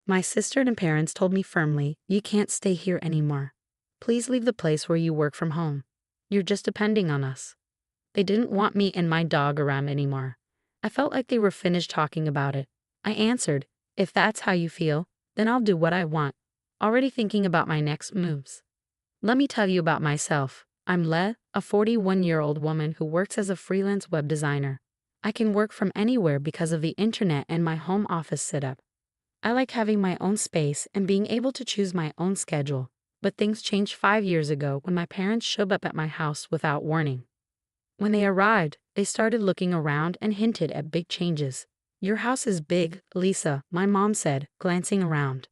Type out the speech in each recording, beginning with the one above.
My sister and parents told me firmly, "You can't stay here anymore. Please leave the place where you work from home. You're just depending on us." They didn't want me and my dog around anymore. I felt like they were finished talking about it. I answered, "If that's how you feel, then I'll do what I want," already thinking about my next moves. Let me tell you about myself. I'm Le, a 41-year-old woman who works as a freelance web designer. I can work from anywhere because of the internet and my home office setup. I like having my own space and being able to choose my own schedule. But things changed 5 years ago when my parents showed up at my house without warning. When they arrived, they started looking around and hinted at big changes. "Your house is big, Lisa," my mom said, glancing around.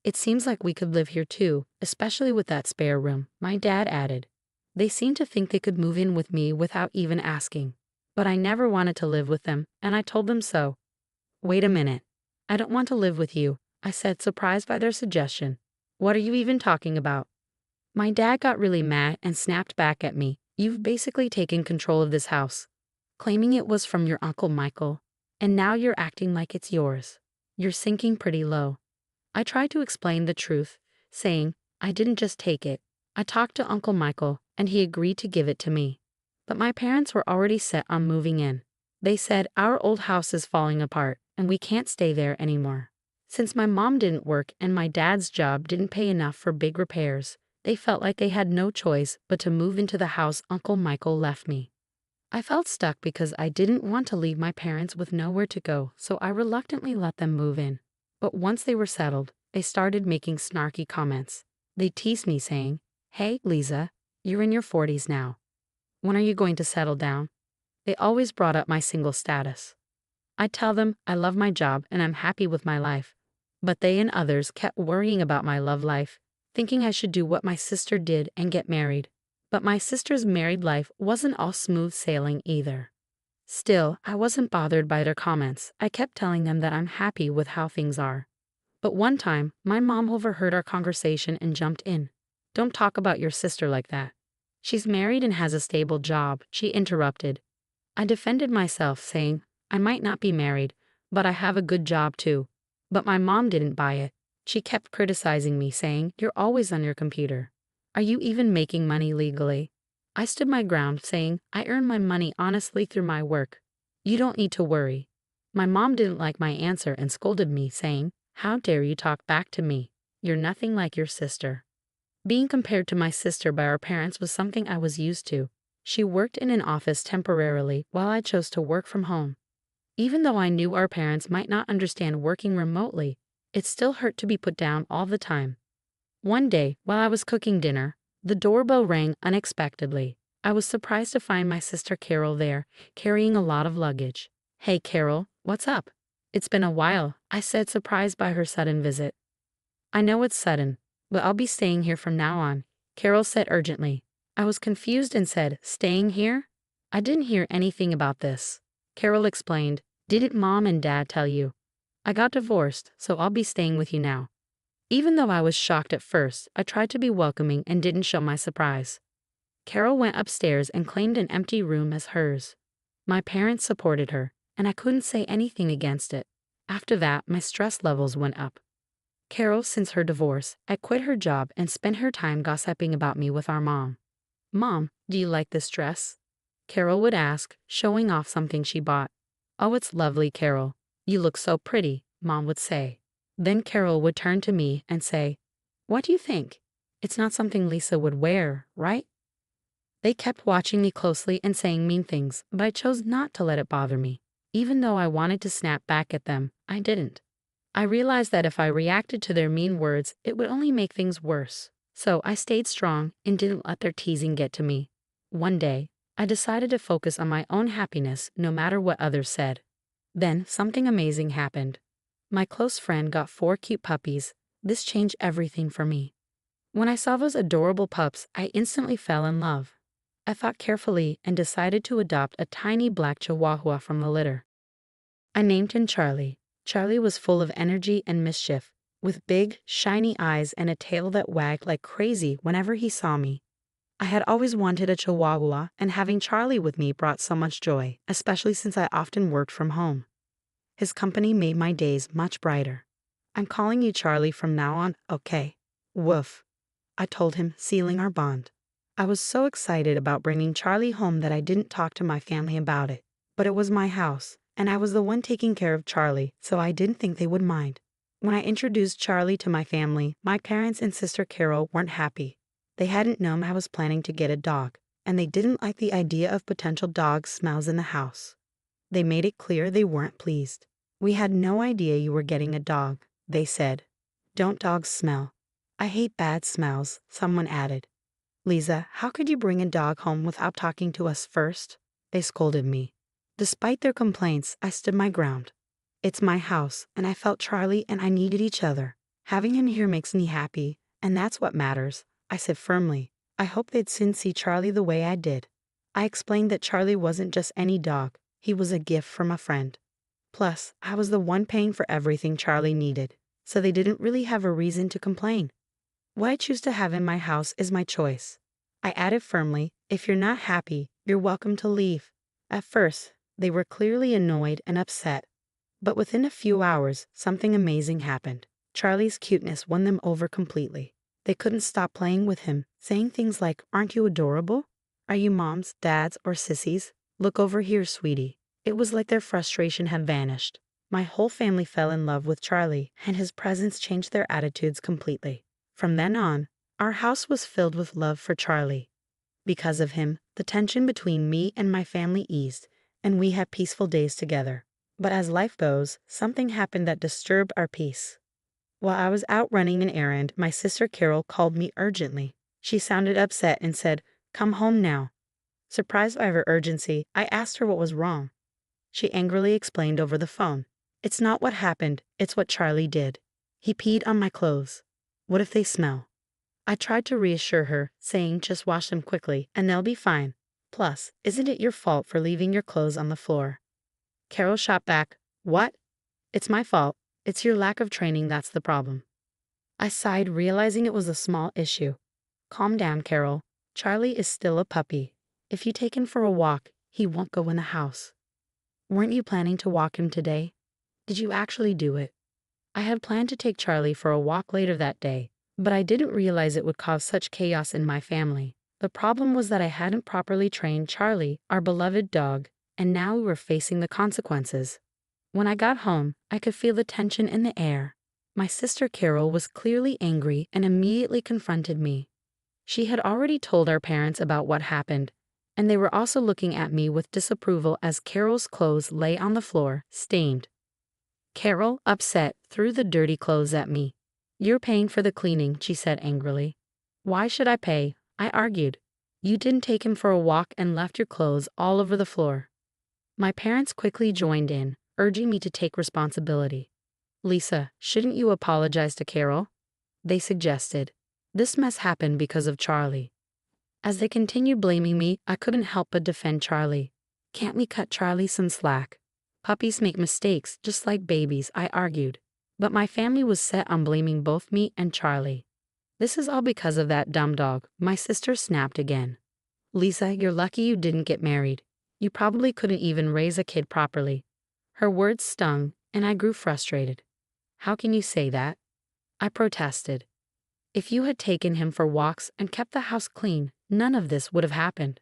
"It seems like we could live here too, especially with that spare room," my dad added. They seemed to think they could move in with me without even asking. But I never wanted to live with them, and I told them so. "Wait a minute. I don't want to live with you," I said, surprised by their suggestion. "What are you even talking about?" My dad got really mad and snapped back at me. "You've basically taken control of this house, claiming it was from your Uncle Michael, and now you're acting like it's yours. You're sinking pretty low." I tried to explain the truth, saying, "I didn't just take it. I talked to Uncle Michael, and he agreed to give it to me." But my parents were already set on moving in. They said, "Our old house is falling apart, and we can't stay there anymore." Since my mom didn't work and my dad's job didn't pay enough for big repairs, they felt like they had no choice but to move into the house Uncle Michael left me. I felt stuck because I didn't want to leave my parents with nowhere to go, so I reluctantly let them move in. But once they were settled, they started making snarky comments. They teased me saying, "Hey, Lisa, you're in your 40s now. When are you going to settle down?" They always brought up my single status. I'd tell them I love my job and I'm happy with my life. But they and others kept worrying about my love life, thinking I should do what my sister did and get married. But my sister's married life wasn't all smooth sailing either. Still, I wasn't bothered by their comments. I kept telling them that I'm happy with how things are. But one time, my mom overheard our conversation and jumped in. "Don't talk about your sister like that. She's married and has a stable job," she interrupted. I defended myself, saying, "I might not be married, but I have a good job too." But my mom didn't buy it. She kept criticizing me, saying, "You're always on your computer. Are you even making money legally?" I stood my ground, saying, "I earn my money honestly through my work. You don't need to worry." My mom didn't like my answer and scolded me, saying, "How dare you talk back to me? You're nothing like your sister." Being compared to my sister by our parents was something I was used to. She worked in an office temporarily while I chose to work from home. Even though I knew our parents might not understand working remotely, it still hurt to be put down all the time. One day, while I was cooking dinner, the doorbell rang unexpectedly. I was surprised to find my sister Carol there, carrying a lot of luggage. "Hey Carol, what's up?" "It's been a while," I said, surprised by her sudden visit. "I know it's sudden, but I'll be staying here from now on," Carol said urgently. I was confused and said, "Staying here? I didn't hear anything about this." Carol explained, "Didn't Mom and Dad tell you? I got divorced, so I'll be staying with you now." Even though I was shocked at first, I tried to be welcoming and didn't show my surprise. Carol went upstairs and claimed an empty room as hers. My parents supported her, and I couldn't say anything against it. After that, my stress levels went up. Carol, since her divorce, had quit her job and spent her time gossiping about me with our mom. "Mom, do you like this dress?" Carol would ask, showing off something she bought. "Oh, it's lovely, Carol. You look so pretty," Mom would say. Then Carol would turn to me and say, "What do you think? It's not something Lisa would wear, right?" They kept watching me closely and saying mean things, but I chose not to let it bother me. Even though I wanted to snap back at them, I didn't. I realized that if I reacted to their mean words, it would only make things worse. So I stayed strong and didn't let their teasing get to me. One day, I decided to focus on my own happiness no matter what others said. Then something amazing happened. My close friend got 4 cute puppies. This changed everything for me. When I saw those adorable pups, I instantly fell in love. I thought carefully and decided to adopt a tiny black Chihuahua from the litter. I named him Charlie. Charlie was full of energy and mischief, with big, shiny eyes and a tail that wagged like crazy whenever he saw me. I had always wanted a Chihuahua, and having Charlie with me brought so much joy, especially since I often worked from home. His company made my days much brighter. I'm calling you Charlie from now on, okay? Woof, I told him, sealing our bond. I was so excited about bringing Charlie home that I didn't talk to my family about it. But it was my house, and I was the one taking care of Charlie, so I didn't think they would mind. When I introduced Charlie to my family, my parents and sister Carol weren't happy. They hadn't known I was planning to get a dog, and they didn't like the idea of potential dog smells in the house. They made it clear they weren't pleased. We had no idea you were getting a dog, they said. Don't dogs smell? I hate bad smells, someone added. Lisa, how could you bring a dog home without talking to us first? They scolded me. Despite their complaints, I stood my ground. It's my house, and I felt Charlie and I needed each other. Having him here makes me happy, and that's what matters, I said firmly. I hoped they'd soon see Charlie the way I did. I explained that Charlie wasn't just any dog, he was a gift from a friend. Plus, I was the one paying for everything Charlie needed, so they didn't really have a reason to complain. What I choose to have in my house is my choice. I added firmly, if you're not happy, you're welcome to leave. At first, they were clearly annoyed and upset. But within a few hours, something amazing happened. Charlie's cuteness won them over completely. They couldn't stop playing with him, saying things like, aren't you adorable? Are you moms, dads, or sissies? Look over here, sweetie. It was like their frustration had vanished. My whole family fell in love with Charlie, and his presence changed their attitudes completely. From then on, our house was filled with love for Charlie. Because of him, the tension between me and my family eased, and we had peaceful days together. But as life goes, something happened that disturbed our peace. While I was out running an errand, my sister Carol called me urgently. She sounded upset and said, "Come home now." Surprised by her urgency, I asked her what was wrong. She angrily explained over the phone. It's not what happened, it's what Charlie did. He peed on my clothes. What if they smell? I tried to reassure her, saying just wash them quickly and they'll be fine. Plus, isn't it your fault for leaving your clothes on the floor? Carol shot back, what? It's my fault. It's your lack of training that's the problem. I sighed, realizing it was a small issue. Calm down, Carol. Charlie is still a puppy. If you take him for a walk, he won't go in the house. Weren't you planning to walk him today? Did you actually do it? I had planned to take Charlie for a walk later that day, but I didn't realize it would cause such chaos in my family. The problem was that I hadn't properly trained Charlie, our beloved dog, and now we were facing the consequences. When I got home, I could feel the tension in the air. My sister Carol was clearly angry and immediately confronted me. She had already told our parents about what happened, and they were also looking at me with disapproval as Carol's clothes lay on the floor, stained. Carol, upset, threw the dirty clothes at me. You're paying for the cleaning, she said angrily. Why should I pay? I argued. You didn't take him for a walk and left your clothes all over the floor. My parents quickly joined in, urging me to take responsibility. Lisa, shouldn't you apologize to Carol? They suggested. This mess happened because of Charlie. As they continued blaming me, I couldn't help but defend Charlie. Can't we cut Charlie some slack? Puppies make mistakes, just like babies, I argued. But my family was set on blaming both me and Charlie. This is all because of that dumb dog, my sister snapped again. Lisa, you're lucky you didn't get married. You probably couldn't even raise a kid properly. Her words stung, and I grew frustrated. How can you say that? I protested. If you had taken him for walks and kept the house clean, none of this would have happened.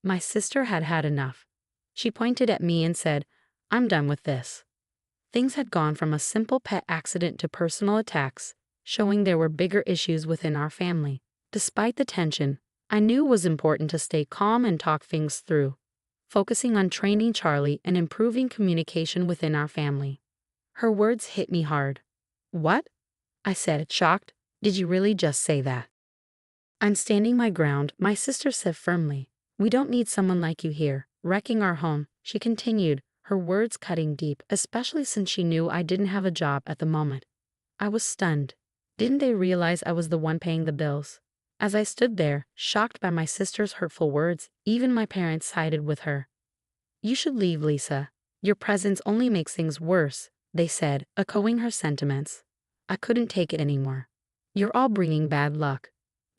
My sister had had enough. She pointed at me and said, I'm done with this. Things had gone from a simple pet accident to personal attacks, showing there were bigger issues within our family. Despite the tension, I knew it was important to stay calm and talk things through, focusing on training Charlie and improving communication within our family. Her words hit me hard. What? I said, shocked. Did you really just say that? I'm standing my ground, my sister said firmly. We don't need someone like you here, wrecking our home, she continued, her words cutting deep, especially since she knew I didn't have a job at the moment. I was stunned. Didn't they realize I was the one paying the bills? As I stood there, shocked by my sister's hurtful words, even my parents sided with her. You should leave, Lisa. Your presence only makes things worse, they said, echoing her sentiments. I couldn't take it anymore. You're all bringing bad luck.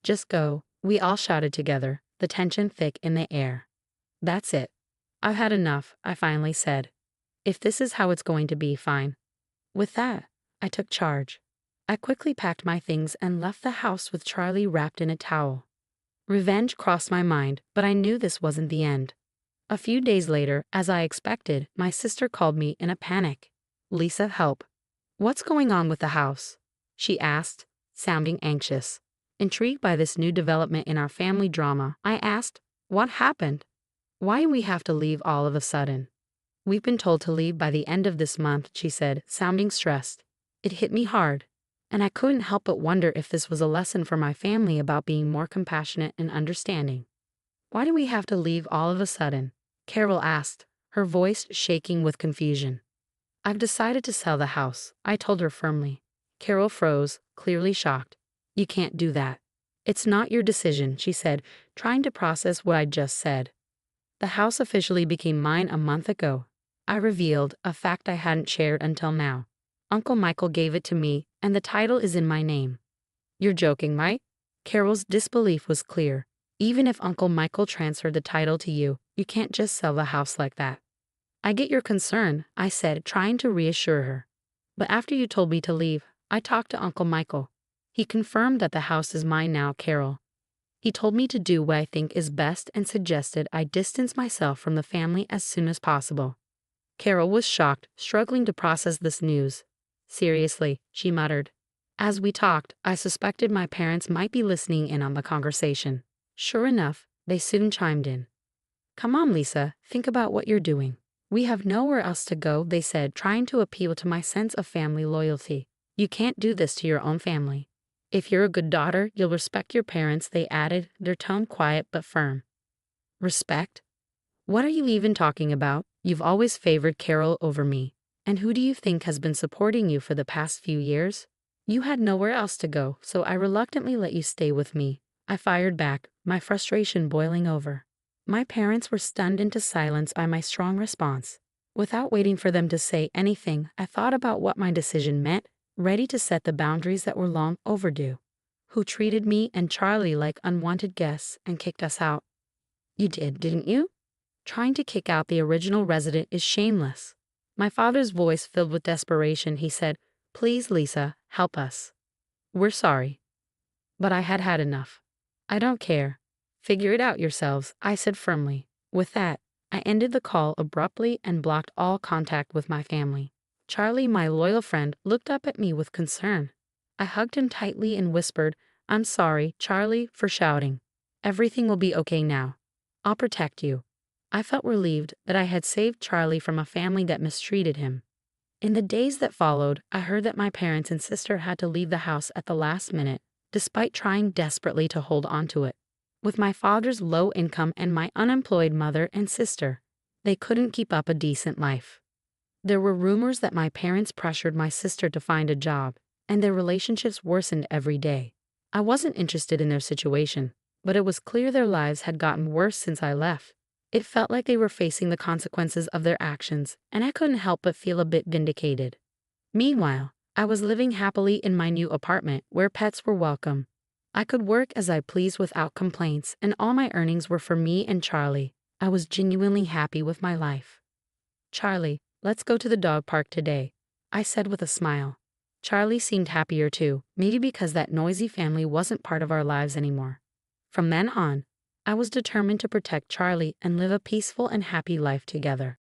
Just go, we all shouted together, the tension thick in the air. That's it. I've had enough, I finally said. If this is how it's going to be, fine. With that, I took charge. I quickly packed my things and left the house with Charlie wrapped in a towel. Revenge crossed my mind, but I knew this wasn't the end. A few days later, as I expected, my sister called me in a panic. "Lisa, help. What's going on with the house?" she asked, sounding anxious. Intrigued by this new development in our family drama, I asked, "What happened? Why do we have to leave all of a sudden?" "We've been told to leave by the end of this month," she said, sounding stressed. It hit me hard, and I couldn't help but wonder if this was a lesson for my family about being more compassionate and understanding. "Why do we have to leave all of a sudden?" Carol asked, her voice shaking with confusion. "I've decided to sell the house," I told her firmly. Carol froze, clearly shocked. "You can't do that. It's not your decision," she said, trying to process what I'd just said. "The house officially became mine a month ago," I revealed, a fact I hadn't shared until now. "Uncle Michael gave it to me, and the title is in my name." "You're joking, right?" Carol's disbelief was clear. "Even if Uncle Michael transferred the title to you, you can't just sell the house like that." "I get your concern," I said, trying to reassure her. "But after you told me to leave, I talked to Uncle Michael. He confirmed that the house is mine now, Carol. He told me to do what I think is best and suggested I distance myself from the family as soon as possible." Carol was shocked, struggling to process this news. "Seriously," she muttered. As we talked, I suspected my parents might be listening in on the conversation. Sure enough, they soon chimed in. "Come on, Lisa, think about what you're doing. We have nowhere else to go," they said, trying to appeal to my sense of family loyalty. "You can't do this to your own family. If you're a good daughter, you'll respect your parents," they added, their tone quiet but firm. "Respect? What are you even talking about? You've always favored Carol over me. And who do you think has been supporting you for the past few years? You had nowhere else to go, so I reluctantly let you stay with me," I fired back, my frustration boiling over. My parents were stunned into silence by my strong response. Without waiting for them to say anything, I thought about what my decision meant, ready to set the boundaries that were long overdue. "Who treated me and Charlie like unwanted guests and kicked us out?" "You did, didn't you? Trying to kick out the original resident is shameless." My father's voice filled with desperation. He said, "Please, Lisa, help us. We're sorry." But I had had enough. "I don't care. Figure it out yourselves," I said firmly. With that, I ended the call abruptly and blocked all contact with my family. Charlie, my loyal friend, looked up at me with concern. I hugged him tightly and whispered, "I'm sorry, Charlie, for shouting. Everything will be okay now. I'll protect you." I felt relieved that I had saved Charlie from a family that mistreated him. In the days that followed, I heard that my parents and sister had to leave the house at the last minute, despite trying desperately to hold on to it. With my father's low income and my unemployed mother and sister, they couldn't keep up a decent life. There were rumors that my parents pressured my sister to find a job, and their relationships worsened every day. I wasn't interested in their situation, but it was clear their lives had gotten worse since I left. It felt like they were facing the consequences of their actions, and I couldn't help but feel a bit vindicated. Meanwhile, I was living happily in my new apartment where pets were welcome. I could work as I pleased without complaints, and all my earnings were for me and Charlie. I was genuinely happy with my life. "Charlie, let's go to the dog park today," I said with a smile. Charlie seemed happier too, maybe because that noisy family wasn't part of our lives anymore. From then on, I was determined to protect Charlie and live a peaceful and happy life together.